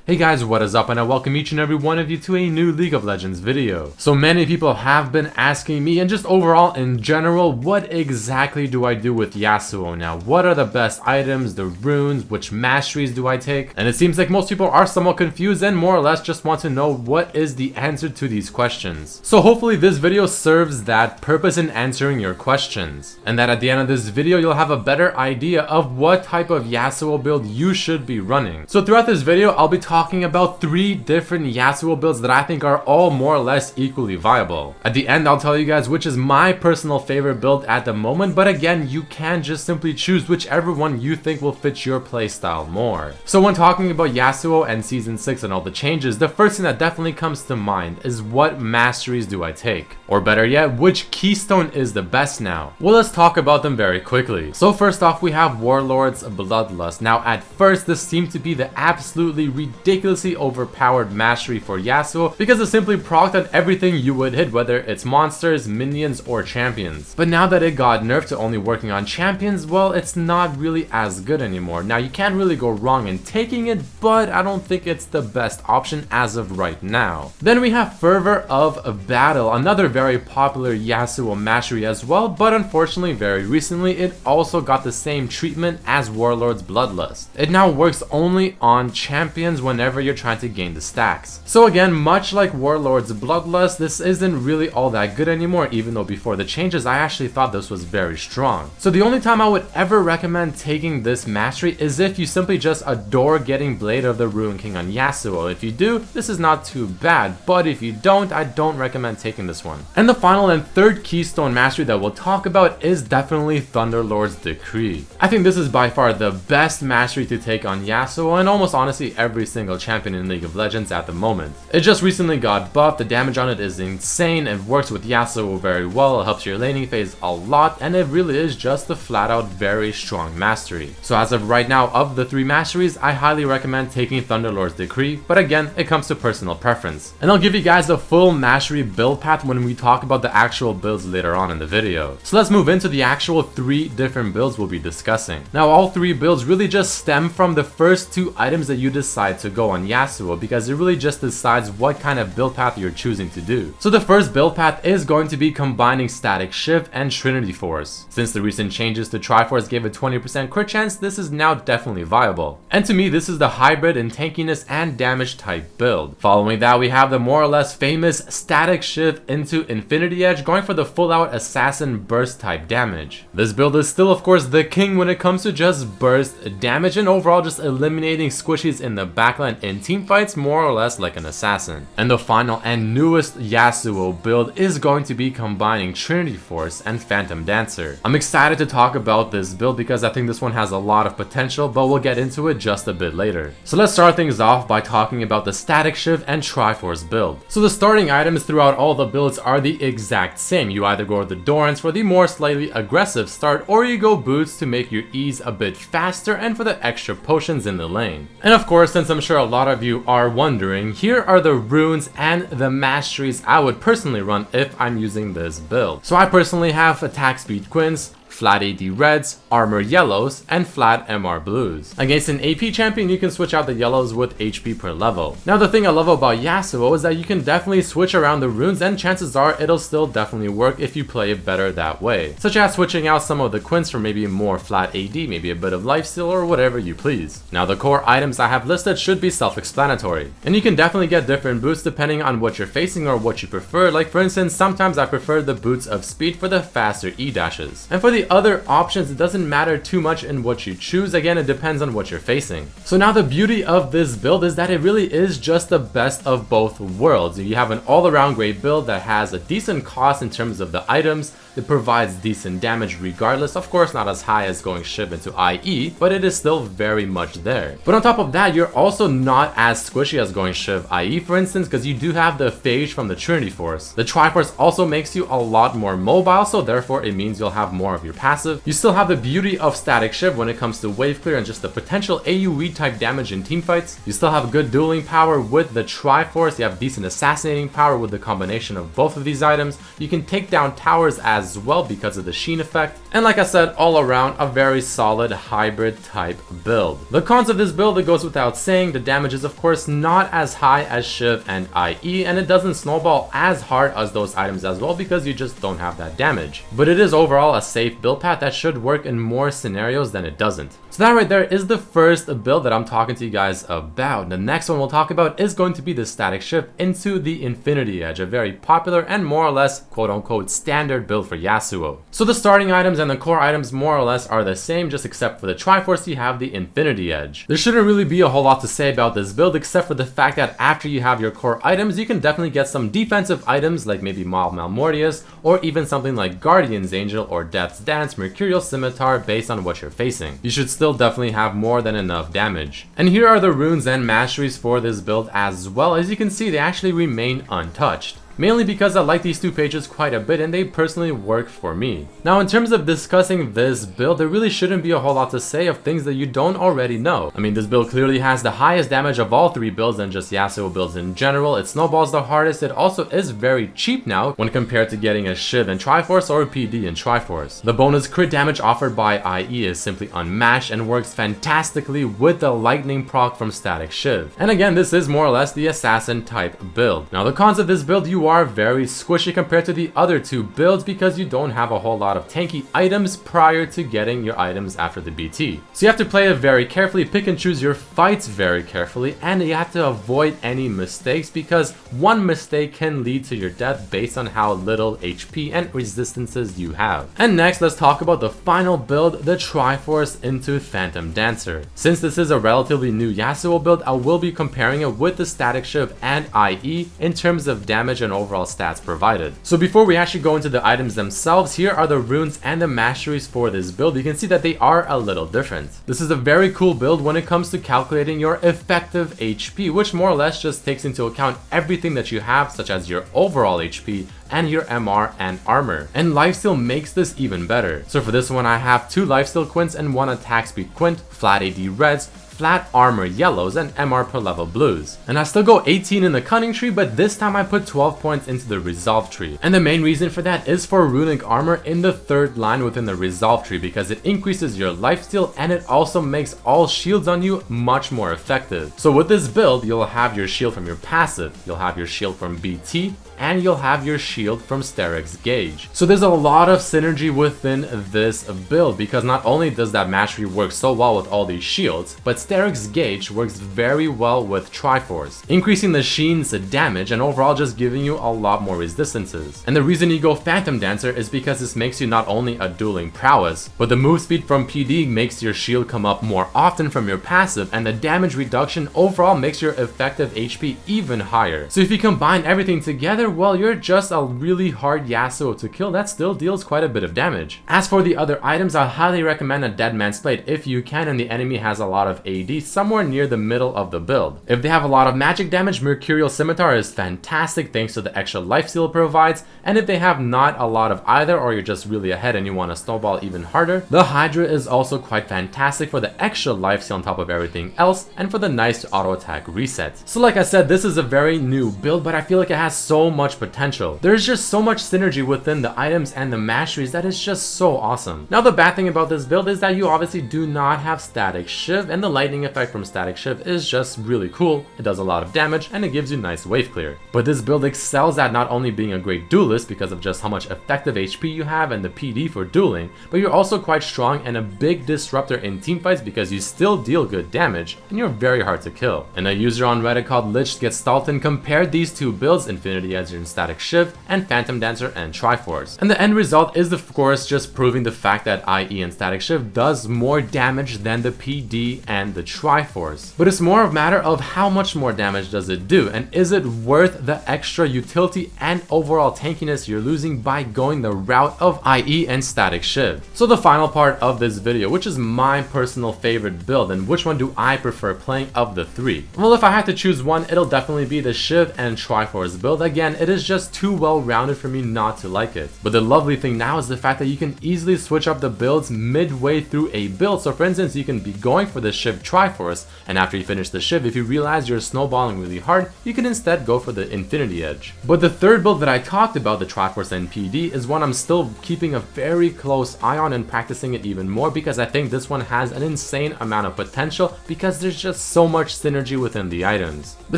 Hey guys, what is up, and I welcome each and every one of you to a new League of Legends video. So many people have been asking me, and just overall in general, what exactly do I do with Yasuo now? What are the best items, the runes, which masteries do I take? And it seems like most people are somewhat confused and more or less just want to know what is the answer to these questions. So hopefully this video serves that purpose in answering your questions, and that at the end of this video you'll have a better idea of what type of Yasuo build you should be running. So throughout this video I'll be talking about 3 different Yasuo builds that I think are all more or less equally viable. At the end I'll tell you guys which is my personal favorite build at the moment, but again you can just simply choose whichever one you think will fit your playstyle more. So when talking about Yasuo and Season 6 and all the changes, the first thing that definitely comes to mind is what masteries do I take? Or better yet, which keystone is the best now? Well, let's talk about them very quickly. So first off, we have Warlord's Bloodlust. Now at first this seemed to be the absolutely ridiculously overpowered mastery for Yasuo because it simply procced on everything you would hit, whether it's monsters, minions, or champions. But now that it got nerfed to only working on champions, well, it's not really as good anymore. Now you can't really go wrong in taking it, but I don't think it's the best option as of right now. Then we have Fervor of Battle, another very popular Yasuo mastery as well, but unfortunately very recently it also got the same treatment as Warlord's Bloodlust. It now works only on champions whenever you're trying to gain the stacks. So again, much like Warlord's Bloodlust, this isn't really all that good anymore, even though before the changes I actually thought this was very strong. So the only time I would ever recommend taking this mastery is if you simply just adore getting Blade of the Ruin King on Yasuo. If you do, this is not too bad, but if you don't, I don't recommend taking this one. And the final and third keystone mastery that we'll talk about is definitely Thunderlord's Decree. I think this is by far the best mastery to take on Yasuo and almost honestly every single champion in League of Legends at the moment. It just recently got buffed, the damage on it is insane, it works with Yasuo very well, it helps your laning phase a lot, and it really is just a flat out very strong mastery. So as of right now, of the 3 masteries, I highly recommend taking Thunderlord's Decree, but again, it comes to personal preference. And I'll give you guys a full mastery build path when we talk about the actual builds later on in the video. So let's move into the actual 3 different builds we'll be discussing. Now all 3 builds really just stem from the first 2 items that you decide to go on Yasuo, because it really just decides what kind of build path you're choosing to do. So the first build path is going to be combining Static Shift and Trinity Force. Since the recent changes to Triforce gave a 20% crit chance, this is now definitely viable. And to me, this is the hybrid in tankiness and damage type build. Following that, we have the more or less famous Static Shift into Infinity Edge, going for the full out assassin burst type damage. This build is still of course the king when it comes to just burst damage and overall just eliminating squishies in the backline in teamfights, more or less like an assassin. And the final and newest Yasuo build is going to be combining Trinity Force and Phantom Dancer. I'm excited to talk about this build because I think this one has a lot of potential, but we'll get into it just a bit later. So let's start things off by talking about the Static Shift and Triforce build. So the starting items throughout all the builds are the exact same. You either go with the Dorans for the more slightly aggressive start, or you go Boots to make your E's a bit faster and for the extra potions in the lane. And of course, since I'm sure a lot of you are wondering, here are the runes and the masteries I would personally run if I'm using this build. So I personally have attack speed Quins, flat AD reds, armor yellows, and flat MR blues. Against an AP champion, you can switch out the yellows with HP per level. Now the thing I love about Yasuo is that you can definitely switch around the runes, and chances are it'll still definitely work if you play it better that way. Such as switching out some of the Quins for maybe more flat AD, maybe a bit of lifesteal, or whatever you please. Now the core items I have listed should be self-explanatory, and you can definitely get different boots depending on what you're facing or what you prefer. Like for instance, sometimes I prefer the boots of speed for the faster E dashes. And for the other options, it doesn't matter too much in what you choose. Again, it depends on what you're facing. So now the beauty of this build is that it really is just the best of both worlds. You have an all-around great build that has a decent cost in terms of the items. It provides decent damage regardless, of course not as high as going Shiv into IE, but it is still very much there. But on top of that, you're also not as squishy as going Shiv IE, for instance, because you do have the phage from the Trinity Force. The Triforce also makes you a lot more mobile, so therefore it means you'll have more of your passive. You still have the beauty of Static Shift when it comes to wave clear and just the potential AoE type damage in teamfights. You still have good dueling power with the Triforce. You have decent assassinating power with the combination of both of these items. You can take down towers as as well because of the sheen effect. And like I said, all around a very solid hybrid type build. The cons of this build, it goes without saying, the damage is of course not as high as Shiv and IE, and it doesn't snowball as hard as those items as well because you just don't have that damage. But it is overall a safe build path that should work in more scenarios than it doesn't. So that right there is the first build that I'm talking to you guys about. The next one we'll talk about is going to be the static shift into the Infinity Edge, a very popular and more or less quote-unquote standard build for Yasuo. So the starting items and the core items more or less are the same, just except for the Triforce you have the Infinity Edge. There shouldn't really be a whole lot to say about this build except for the fact that after you have your core items, you can definitely get some defensive items like maybe Maul Malmortius, or even something like Guardian's Angel or Death's Dance, Mercurial Scimitar based on what you're facing. You should still definitely have more than enough damage. And here are the runes and masteries for this build as well. As you can see, they actually remain untouched. Mainly because I like these two pages quite a bit and they personally work for me. Now in terms of discussing this build, there really shouldn't be a whole lot to say of things that you don't already know. I mean, this build clearly has the highest damage of all three builds and just Yasuo builds in general. It snowballs the hardest. It also is very cheap now when compared to getting a Shiv in Triforce or a PD in Triforce. The bonus crit damage offered by IE is simply unmatched and works fantastically with the lightning proc from Static Shiv. And again, this is more or less the assassin type build. Now the cons of this build, you are very squishy compared to the other two builds because you don't have a whole lot of tanky items prior to getting your items after the BT. So you have to play it very carefully, pick and choose your fights very carefully, and you have to avoid any mistakes because one mistake can lead to your death based on how little HP and resistances you have. And next, let's talk about the final build, the Triforce into Phantom Dancer. Since this is a relatively new Yasuo build, I will be comparing it with the Static Shiv and IE in terms of damage and overall stats provided. So before we actually go into the items themselves, here are the runes and the masteries for this build. You can see that they are a little different. This is a very cool build when it comes to calculating your effective HP, which more or less just takes into account everything that you have, such as your overall HP and your MR and armor. And lifesteal makes this even better. So for this one, I have 2 lifesteal quints and 1 attack speed quint, flat AD reds, flat armor yellows, and MR per level blues. And I still go 18 in the cunning tree, but this time I put 12 points into the resolve tree. And the main reason for that is for runic armor in the 3rd line within the resolve tree because it increases your lifesteal and it also makes all shields on you much more effective. So with this build, you'll have your shield from your passive, you'll have your shield from BT, and you'll have your shield from Steric's Gauge. So there's a lot of synergy within this build because not only does that mastery work so well with all these shields, but Steric's Gauge works very well with Triforce, increasing the Sheen's damage and overall just giving you a lot more resistances. And the reason you go Phantom Dancer is because this makes you not only a dueling prowess, but the move speed from PD makes your shield come up more often from your passive, and the damage reduction overall makes your effective HP even higher. So if you combine everything together, well, you're just a really hard Yasuo to kill that still deals quite a bit of damage. As for the other items, I highly recommend a Dead Man's Blade if you can and the enemy has a lot of AD somewhere near the middle of the build. If they have a lot of magic damage, Mercurial Scimitar is fantastic thanks to the extra lifesteal it provides, and if they have not a lot of either or you're just really ahead and you want to snowball even harder, the Hydra is also quite fantastic for the extra lifesteal on top of everything else and for the nice auto attack reset. So like I said, this is a very new build, but I feel like it has so much potential. There's just so much synergy within the items and the masteries that is just so awesome. Now the bad thing about this build is that you obviously do not have Static Shiv, and the lightning effect from Static Shiv is just really cool. It does a lot of damage and it gives you nice wave clear. But this build excels at not only being a great duelist because of just how much effective HP you have and the PD for dueling, but you're also quite strong and a big disruptor in teamfights because you still deal good damage and you're very hard to kill. And a user on Reddit called LichGetStalton compared these two builds, Infinity Edge and Static Shiv, and Phantom Dancer and Triforce. And the end result is of course just proving the fact that IE and Static Shiv does more damage than the PD and the Triforce. But it's more a matter of how much more damage does it do, and is it worth the extra utility and overall tankiness you're losing by going the route of IE and Static Shiv. So the final part of this video, which is my personal favorite build and which one do I prefer playing of the 3? Well, if I had to choose one, it'll definitely be the Shiv and Triforce build. Again, it is just too well rounded for me not to like it. But the lovely thing now is the fact that you can easily switch up the builds midway through a build. So for instance, you can be going for the Shiv Shiv Triforce, and after you finish the Shiv, if you realize you're snowballing really hard, you can instead go for the Infinity Edge. But the third build that I talked about, the Triforce NPD, is one I'm still keeping a very close eye on and practicing it even more because I think this one has an insane amount of potential because there's just so much synergy within the items. But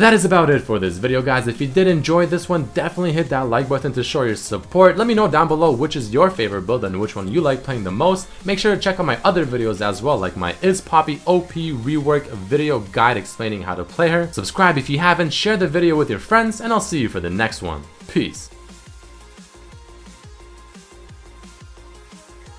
that is about it for this video, guys. If you did enjoy this one, definitely hit that like button to show your support. Let me know down below which is your favorite build and which one you like playing the most. Make sure to check out my other videos as well, like my Is Poppy OP rework video guide explaining how to play her. Subscribe if you haven't, share the video with your friends, and I'll see you for the next one. Peace.